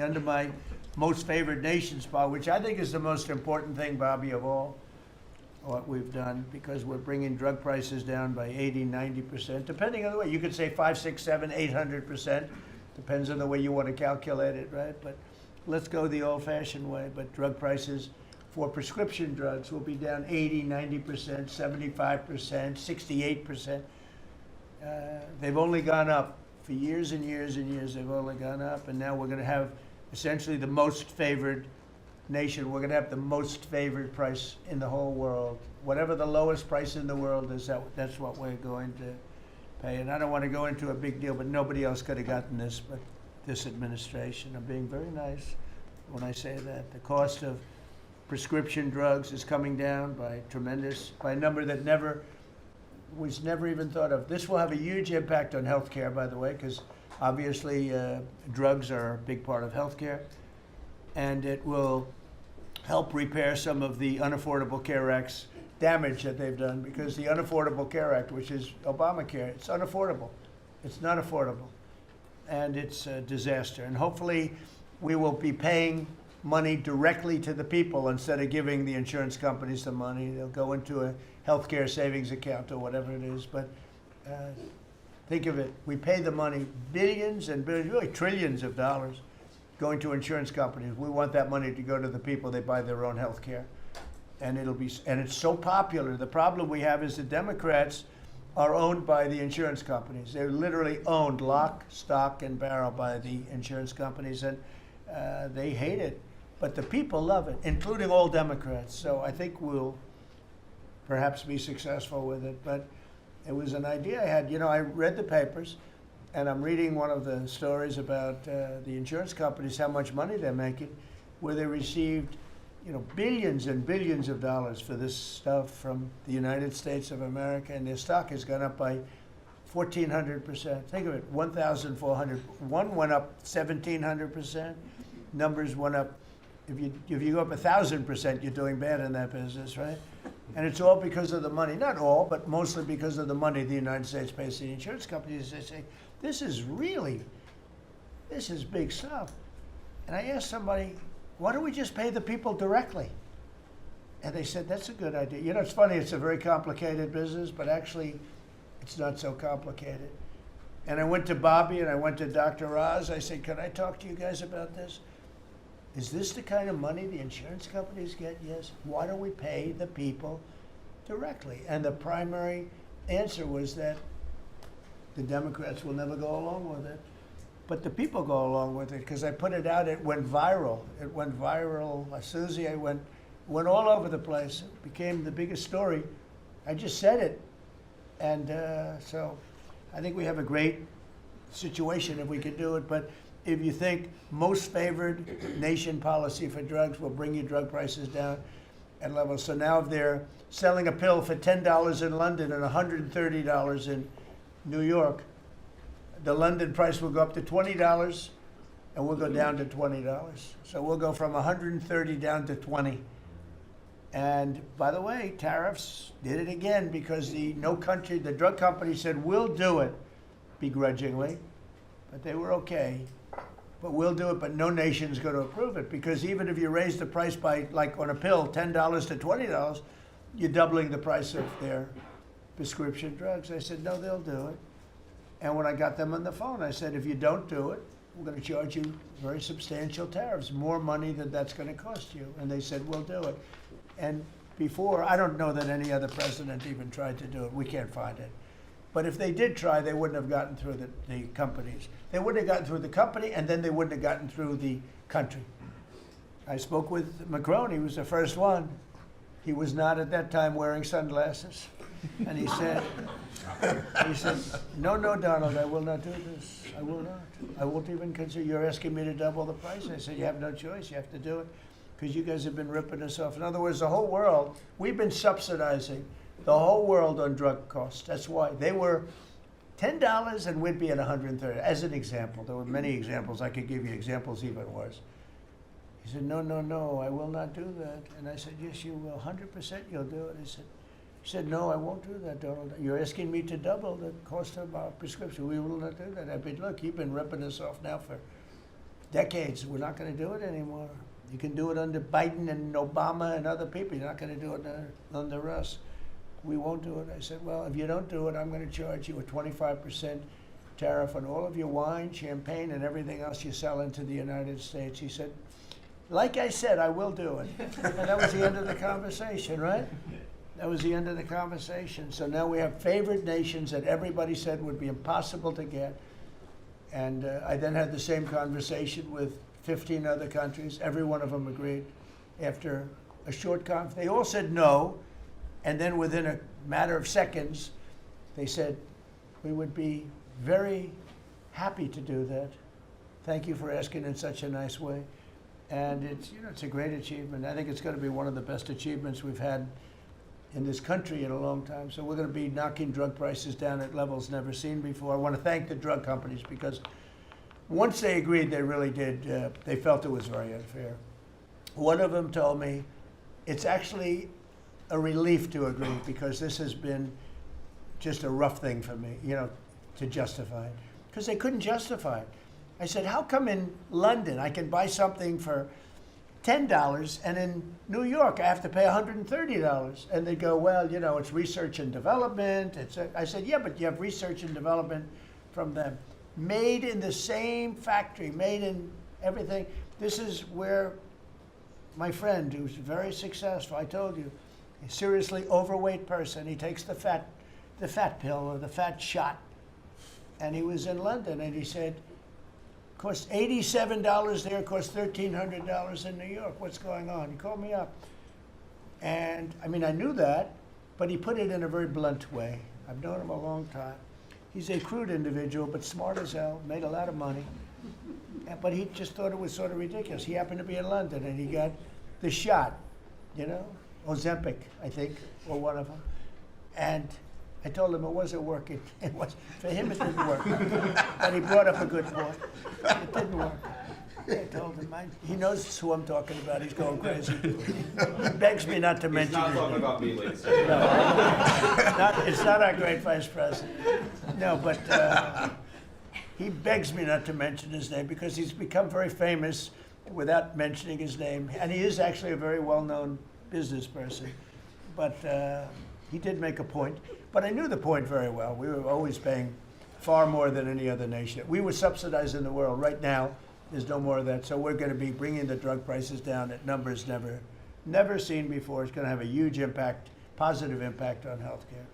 under my most favored nations part, which I think is the most important thing, Bobby, of all, what we've done, because we're bringing drug prices down by 80, 90%, depending on the way. You could say 5, 6, 7, 800%. Depends on the way you want to calculate it, right? But let's go the old-fashioned way. But drug prices for prescription drugs will be down 80, 90%, 75%, 68%. They've only gone up for years and years and years. They've only gone up, and now we're going to have essentially the most favored nation. We're going to have the most favored price in the whole world. Whatever the lowest price in the world is, that's what we're going to pay. And I don't want to go into a big deal, but nobody else could have gotten this but this administration. I'm being very nice when I say that. The cost of prescription drugs is coming down by a number that was never even thought of. This will have a huge impact on healthcare, by the way, because obviously drugs are a big part of healthcare, and it will help repair some of the Unaffordable Care Act's damage that they've done, because the Unaffordable Care Act, which is Obamacare, it's unaffordable. It's not affordable, and it's a disaster. And hopefully we will be paying money directly to the people instead of giving the insurance companies the money. They'll go into a healthcare savings account or whatever it is. But think of it, we pay the money, billions and billions, really trillions of dollars going to insurance companies. We want that money to go to the people. They buy their own health care. And it's so popular. The problem we have is the Democrats are owned by the insurance companies. They're literally owned lock, stock, and barrel by the insurance companies, and they hate it. But the people love it, including all Democrats. So I think we'll perhaps be successful with it. But it was an idea I had. You know, I read the papers, and I'm reading one of the stories about the insurance companies, how much money they're making, where they received, you know, billions and billions of dollars for this stuff from the United States of America, and their stock has gone up by 1,400%. Think of it, 1,400. One went up 1,700%. Numbers went up. If you go up 1,000%, you're doing bad in that business, right? And it's all because of the money. Not all, but mostly because of the money the United States pays to the insurance companies. They say, this is big stuff. And I asked somebody, why don't we just pay the people directly? And they said, that's a good idea. You know, it's funny, it's a very complicated business, but actually it's not so complicated. And I went to Bobby and I went to Dr. Oz. I said, can I talk to you guys about this? Is this the kind of money the insurance companies get? Yes. Why don't we pay the people directly? And the primary answer was that the Democrats will never go along with it. But the people go along with it, because I put it out, it went viral. It went viral. Susie, I went all over the place. It became the biggest story. I just said it. And so I think we have a great situation if we could do it. But if you think most favored nation policy for drugs will bring you drug prices down at levels. So now if they're selling a pill for $10 in London and $130 in New York, the London price will go up to $20 and we'll go down to $20. So we'll go from 130 down to 20. And by the way, tariffs did it again, because the drug company said, we'll do it begrudgingly, but they were okay. But we'll do it, but no nation's going to approve it, because even if you raise the price by, like on a pill, $10 to $20, you're doubling the price of their prescription drugs. I said, no, they'll do it. And when I got them on the phone, I said, if you don't do it, we're going to charge you very substantial tariffs, more money than that's going to cost you. And they said, we'll do it. And before, I don't know that any other president even tried to do it. We can't find it. But if they did try, they wouldn't have gotten through the companies. They wouldn't have gotten through the company, and then they wouldn't have gotten through the country. I spoke with Macron. He was the first one. He was not at that time wearing sunglasses. And he said, no, Donald, I will not do this. I will not. I won't even consider. You're asking me to double the price. I said, you have no choice. You have to do it, because you guys have been ripping us off. In other words, the whole world, we've been subsidizing the whole world on drug costs. That's why. They were $10 and we'd be at 130, as an example. There were many examples. I could give you examples even worse. He said, no, I will not do that. And I said, yes, you will. 100% you'll do it. He said, no, I won't do that, Donald. You're asking me to double the cost of our prescription. We will not do that. I said, look, you've been ripping us off now for decades. We're not going to do it anymore. You can do it under Biden and Obama and other people. You're not going to do it under us. We won't do it. I said, well, if you don't do it, I'm going to charge you a 25% tariff on all of your wine, champagne, and everything else you sell into the United States. He said, like I said, I will do it. And that was the end of the conversation, right? That was the end of the conversation. So now we have favored nations that everybody said would be impossible to get. And I then had the same conversation with 15 other countries. Every one of them agreed. After a short conference, they all said no. And then within a matter of seconds, they said, we would be very happy to do that. Thank you for asking in such a nice way. And it's, it's a great achievement. I think it's going to be one of the best achievements we've had in this country in a long time. So we're going to be knocking drug prices down at levels never seen before. I want to thank the drug companies because once they agreed, they really did. They felt it was very unfair. One of them told me it's actually a relief to agree because this has been just a rough thing for me, to justify it. Because they couldn't justify it. I said, how come in London I can buy something for $10 and in New York I have to pay $130? And they go, well, it's research and development. I said, yeah, but you have research and development from them. Made in the same factory, made in everything. This is where my friend, who's very successful, I told you, a seriously overweight person, he takes the fat pill or the fat shot. And he was in London and he said, cost $87 there, cost $1,300 in New York. What's going on? He called me up. And I knew that, but he put it in a very blunt way. I've known him a long time. He's a crude individual, but smart as hell, made a lot of money. But he just thought it was sort of ridiculous. He happened to be in London and he got the shot, Ozempic, I think, or one of them. And I told him it wasn't working. For him, it didn't work. But he brought up a good point. It didn't work. I told him, he knows who I'm talking about. He's going crazy. He begs me not to mention He's not talking about me, ladies and gentlemen. No, it's not our great vice president. No, but he begs me not to mention his name because he's become very famous without mentioning his name. And he is actually a very well-known business person. But he did make a point. But I knew the point very well. We were always paying far more than any other nation. We were subsidizing the world. Right now, there's no more of that. So we're going to be bringing the drug prices down at numbers never seen before. It's going to have a huge impact, positive impact on healthcare.